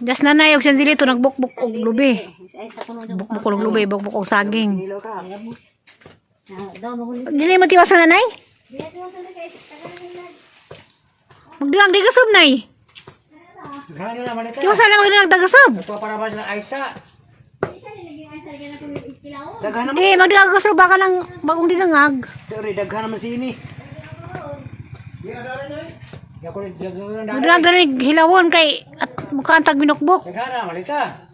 Jas nanay og sansilito nagbukbuk og lubi. Bukbuk og lubi, bukbuk og saging. Dili mo tiwas na nanay? Magdilang di gasub nay. Tiwas na magdilang dagasub. Para ba sa Aisa? Magdilang gasub baka lang bagong dinangag. Daghan naman si ini. Magdilang ganig hilawon kay at mukha antag binukbok. Daghan na malita.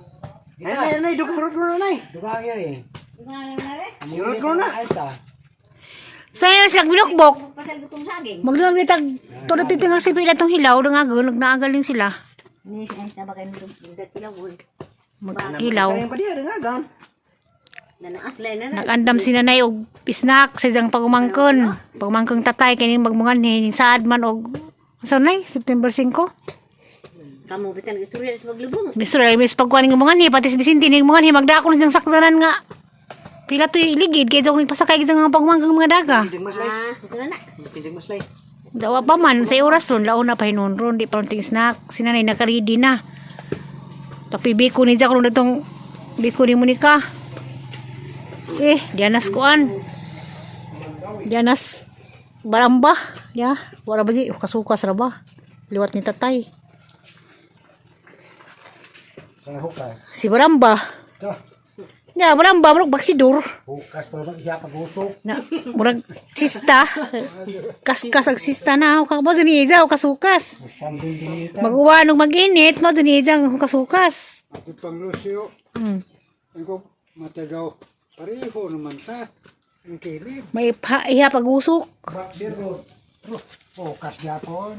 Nay, dugarot mo na nay. Dugang yun Durot mo na. Aisa. Sa'yo na silang binukbok. Magdilang ditag tulad titingang sipi na itong hilaw. Nagnagaling sila. Maghilaw. Nagandam si nanay og snack sa isang pagumangkon. Pagumangkon tatay kaning magmungan ni saad man og saan nay? September 5. Kamu bitan istorya sa paglubong. Istorya mis pagkuan ning mungan ni patis Bisinti ning mungan ni magdako na siyang sakdanan nga. Pila to'y ligid kaya kung pasakay kita nga pagumangkon mga daga. Ito na. Pinjag maslay. Dawa pa man sa oras ron laon na pahinon ron di pa ronting snack. Si nanay nakaridi na. Tapi biko ni Jack ron datong biko ni Monica. Dianas kuan. Dianas baramba. Ya, wala ba di kasukas ra ba? Liwat ni tatay. Sa hukay. Si baramba. Ya, baramba murag baksidor. Hukas pa ba siya pag-usok? Na murag sista. Kaskas ang sista na ako mo ni Iza kasukas. Maguwa nung mag-init mo ni Iza kasukas. Ako pang Lucio, ako matagaw. Pareho naman ta. Ang kilid. May iha pag-usok. Pero, focus yapon.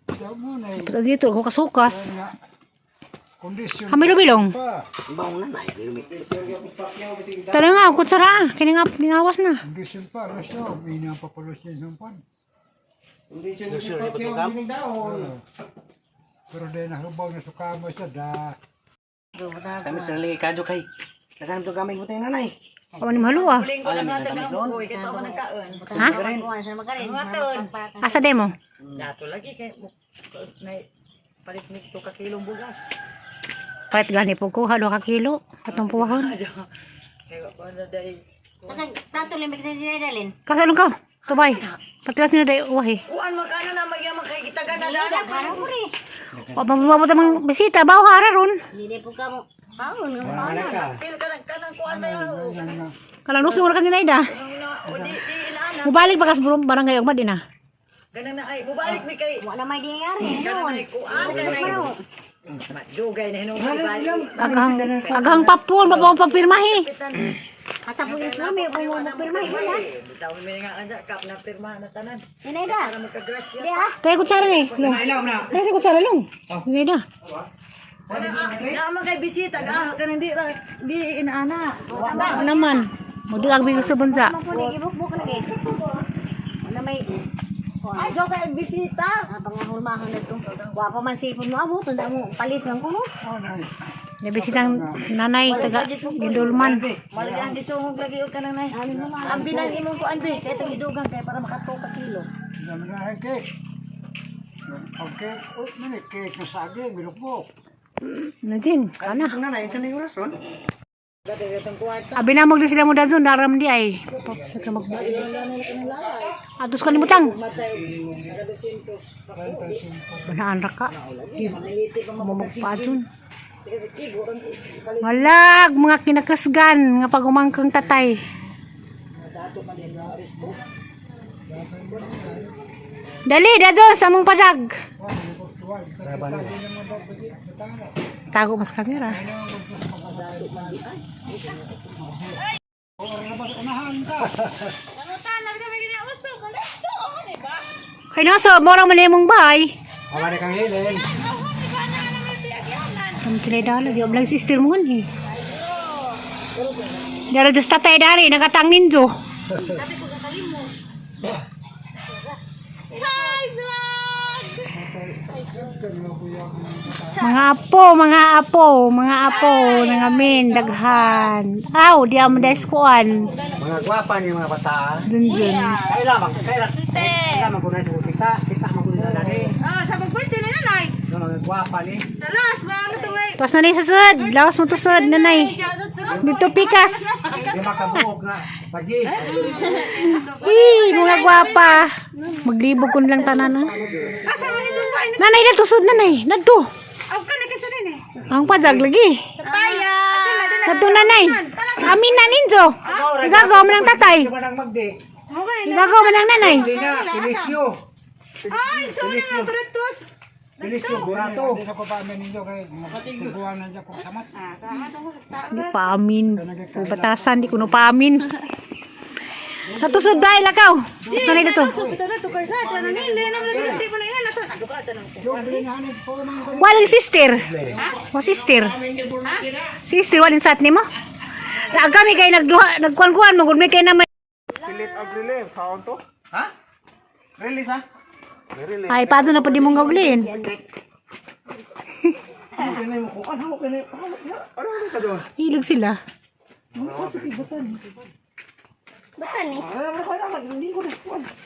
Diyan mo na yung Pati dito ako kasukas. kondisyon Hamilo bilong. pa. Bawang na nay. Tara nga, kutsara. Kiningawas na. Kondisyon pa, Lucio. May napapalusyon ng pan. Pero dahil nakabaw na sukama sa da. Kami sa lali kadyo kay. Daghan to gamay mo tayo nanay. Ako ni maluwa. Alam mo na doon. Ha? Asa demo? Dato lagi kay palit nito ka kilong bugas. Kahit gani po ko, halo ka kilo. Katong puwahon. Kaya ko na dai. Kasi plato limbik sa sinadalin. Kasalong ka. Tubay. Patilas nyo dahi uwahi. Kuan magkano na magyamang kay gitagan na dala. Harap mo rin. O, mababot ang bisita. Bawa hara ron. Hindi po ka mo. Paon nga Wala ka. Pil kanang kuan na yo. Kalang nuso mo na kanina ida. O di inaana. Mubalik pa kas barangay og madina. Ganang na ay bubalik mi kay. wala may dingari. Ganang na kuan ganang. Jugay na hinong balik. Aghang papon. Mabawang papirmahi. Kata pulis namin kung mo magpirma. Wala. Bitaw mi nga anja kap na pirma na tanan. Ineda. Para magkagrasya. Hindi ah. Kaya kutsara ni. Kaya sa kutsara long. Hindi na. Na man kay bisita ga kanang di inaana. Ano naman. Mudig bigay sa bunsa. Ano po ni ibuk-buk lagi. Wala may Ay so kay bisita. pangahulmahan na ito. Wapa man sipon mo amo. Tanda mo palis lang ko no. Nabisitang nanay taga Gindulman. Malagi ang disungog lagi og kanang nay. Ang binan imong kuan be kay tag idugang kay para makato ka kilo. Dami na ang cake. Ang cake, mani cake na saging, binukbok. Najin, kana. Ang nanay, saan na yung oras ron? Abi na magli sila mo dadon daram di ay. Sa ka mag. Atos kalimutang. Banaan ra ka. Mo magpadun. Walag mga kinakasgan nga pagumangkang tatay. Dali dadon sa mong padag. Tago mas kamera. Kaya nasa, morang malimong bahay. Wala kang hilin. Kamu sila dala, di oblang sister mo kan eh. Dari dos tatay dari, nakatang ninjo. Mga apo ng amin, daghan. Aw, di amo deskuan. Mga gwapa ni mga bata. Dun. Kaya lamang ko na sa kita. Kita mo ko na dali. Ah, sa birthday na nanay. No, mga gwapa ni. Tapos nanay sa sud. Lawas mo to sud, nanay. Dito pikas. Di makabuok na. Paji. Mga gwapa. Maglibog ko nilang tanan. Ha? Nanay, na tusod nanay. Nadto. Ang pajag lagi. Nadto nanay. Amin na ninjo. Igagaw man ang tatay. Di ba nang magdi? Igagaw man ang nanay. Hindi na. Pilisyo. Pilisyo. Burato. Hindi na ko pa amin ninyo kay tiguan na dyan ko samat. Di pa amin. Batasan, di ko no pa amin. Natusod dahil lakaw. Nanay na to. Walang sister. O sister. Sister, walang sat ni mo. Kami kayo nagkuhan-kuhan mo. Kung may kayo naman. Pilit ag relief. Saon to? Ha? Release ha? Ay, paano na pa di mong gawin? Hilog sila.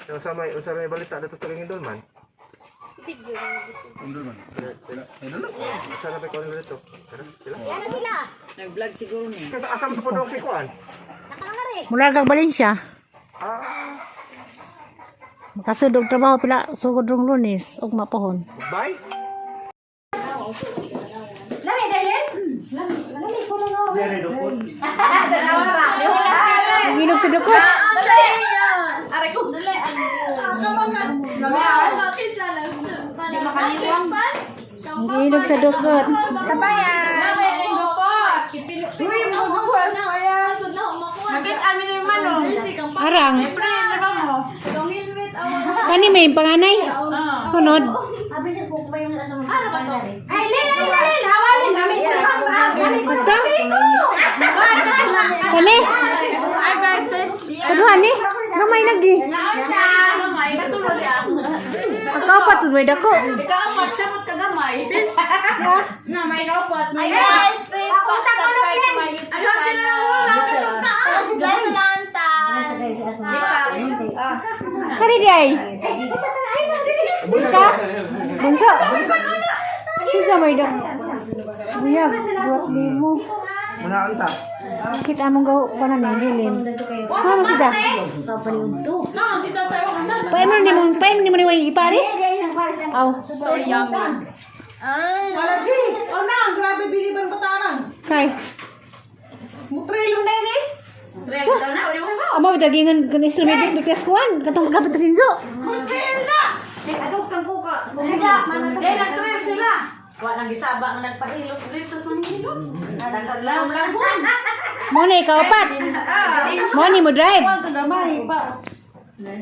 Usah may balita dito sa Ringindol man. Indol man. Usah na pa ko dito. Sila. Nag-vlog siguro niya. Kasi asam sa podong si Kuan. Mula kag Valencia. Ah, Makasudog trabaho pila sugod rong Lunes ug mapahon. bye. Hilog sa dukot. Hilog sa dukot. Arang. Kani may panganay. Sunod. Ito. Kani. Kaduhan ni. Gamay lagi. Ikaw pa to may dako. Hi guys, please subscribe to my YouTube channel. Guys, lantas. Kani di ay. Ika. Bunso. Kinsa may dako. Buyag, buat mo. Muna anta. Kita mong gaw kana ni Lilin. Ano sida? Paano ni mo ni iparis? Aw. So yummy. Malagi! O na, grabe biliban pataran. Kay. Mutrilo na yun eh. Amo bitagingan kan instrument bigkas kuan katong gabit sinjo. Ato kang kuka. Eh, nag-trail sila. Wala nang gisaba nga nagpahilot. Trail sa manihilot. Nagkaglaw lang. Mo ni kaupat. Mo ni mo drive. Huwag kagamay pa. Hala!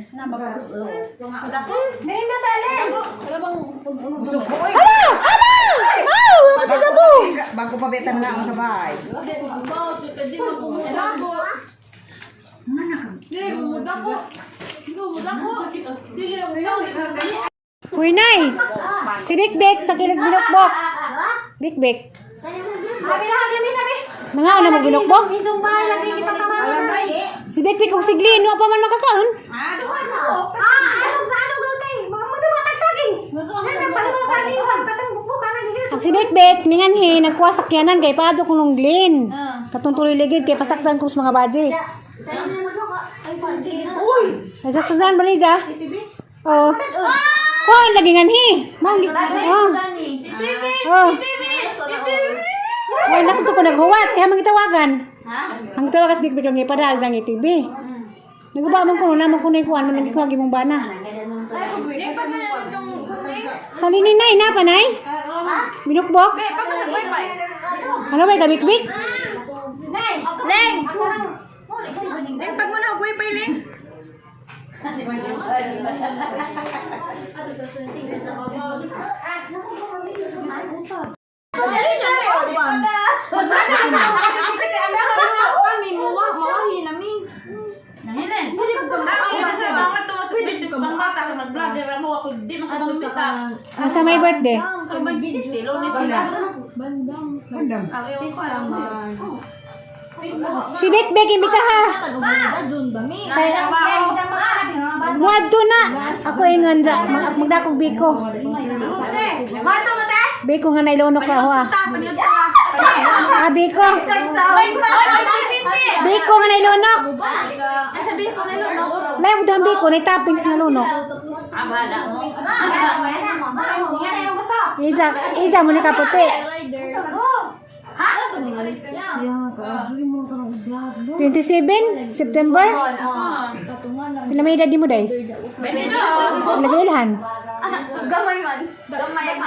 Hala! Aw! Pagkasabu. Bago pa betan na ako sa bahay. Uy, nay. Si Big sa kilig binukbok. Big. Nangaw na magbinukbok. Si Big kung siglin, wa pa man makakaon. Ang si Big, ninganhi, nagkuha sakyanan kay paadyo kong nunglin. Katuntuloy ligid kay pasaktan kong mga budget. Nasaksasan ba niya? Oo. Kuha, lagi nganhi. Ay, nakuto ko naghuwat. Kaya magitawagan. Ang tawagas Big ang ipadal sa ITV. Nagaba man ko naman ko na ikuan man nagikuha gimong bana. Sa lininay na panay? Binukbok? Ano ba ka Big? Leng! Leng, pag mo na huwag pa Leng. Sa may birthday? Si Bek imbita ha. Muad to na. Ako ingon sa magdakog biko. Mato mo tayo? Biko nga nailunok ka, ha? Biko. Biko nga nailunok. Layo mo dang biko, naitaping sa lunok. Iza mo na kaputi. 27 September. Pila may edad di mo day? Lagay-ilahan. Gamay man. Gamay man.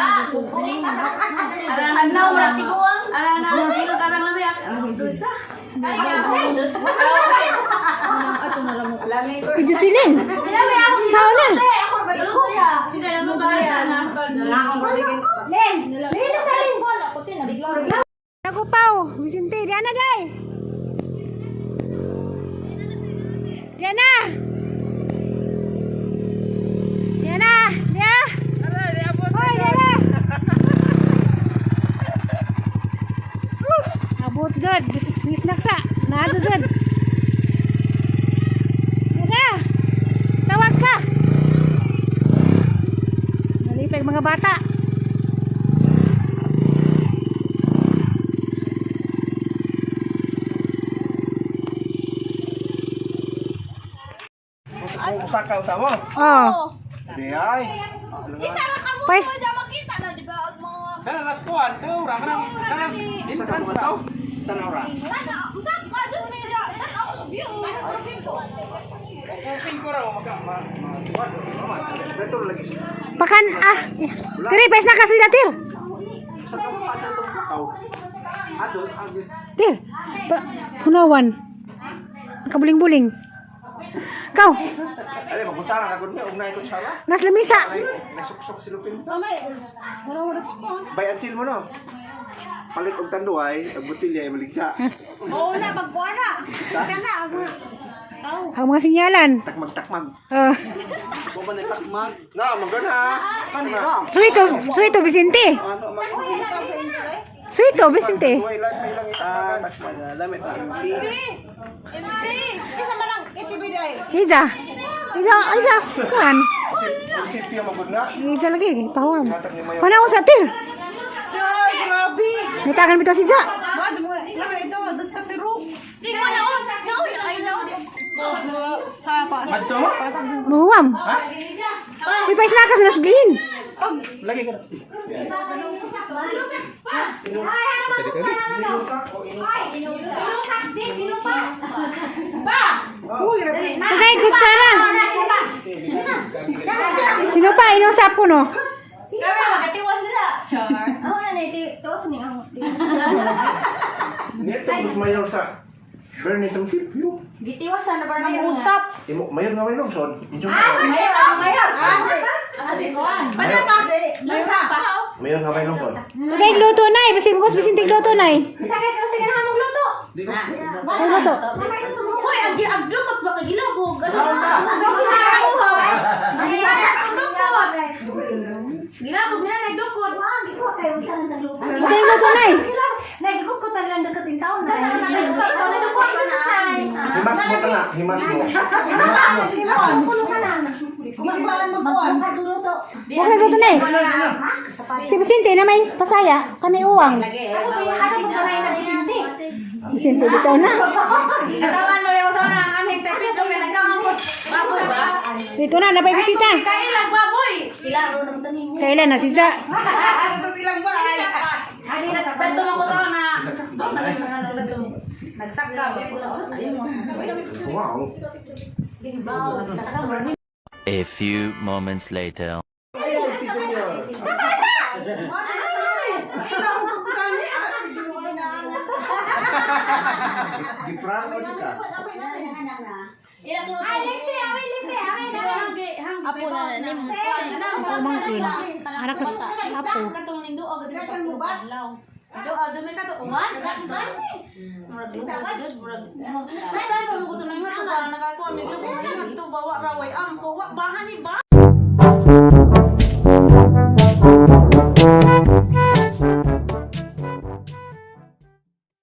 Anaw ra tiguang. Anaw dito karang lamay. Dusa. Video silin. Kao na. Ako pao, Vicente, Diana day. Diana. Diana, dia. Hoy, Diana. Abot jud, bisnis naksa. Naado jud. Diana. Tawag ka. Nalipay mga bata. Usa ka utamo. Oh. Di ay. Pais, Kana naskuan, ora kana Isa ka mo taw. Tanaw ra. Kung 5 raw Betul lagi sih. pakan Tiri, pais na kasi natil. Isa ka mo asa tong taw. Adot agis. Til. Punawan. Kabuling-buling. Kau, Ale mabutsara ka gud mi og nay ko sala. nas lamisa. Nasuksok si Lupin. Bayan sil mo no. Palit og tanduay, ang botilya ay maligsa. Oo na, magbuana. Ika na, ako. Ang mga sinyalan. Takmag. Uh, Mo ba ni takmag? Na, magana. Kanina. Suito, Vicente. Ano mag Suito, Vicente. Way lang may lang itakmagan. Takmag. Lamit ang Isa ba lang, itibiday. Iza, kan. Sipyo magud na. Iza lagi, pahawam. Hatag ni Mayo. Mana usah til? Choy, grabe. Nitakan bitaw si Za. Mad mo, laman ito, das ka tiro. Ha, pa. Adto? Mahawam. May pais na kasi nas green. Lagi ka. Okay, good sana. Sino pa? Inusap ko no? Kami magatiwas na. Char. Nito mas mayor sa Bernie sa sipyo. Gitiwasan na ba nang usap? Imo mayor nga may lungsod. Injo. Mayor. Padya pa. Mayor nga may lungsod. Okay, luto na eh. Basta bukos bisin tigluto na eh. Sakit kasi ka na magluto. Ay, luto. Hoy, ang dukot ba kagilabog? Gilabog na nagdukot. Okay, luto na eh. Nagdukot ko talagang deketin taon na. Himas mo ta na, himas mo. Gisibalan mo buwan. Okay, luto na eh. Si Vicente na may pasaya. Kanay uwang. Vicente, dito na. Katawan mo yung sa nang anhing tepidro ka nagkangkot. Baboy ba? Dito na, napay bisita. Kailang baboy. Ilaro naman tanin mo. Kailan na si Za? Ito silang bahay. Tanto mo ko sa na. Nagsaka ko sa ayun mo. Wow. A few moments later. Giprank ko ka. Apo na nim. Ako mangkin. Anak ko sa apo. Doa jud may kato uman. Murag jud murag. Basta mo ko to nang nga para nakakuha mi to bawa raway ampo wa bahan ni ba.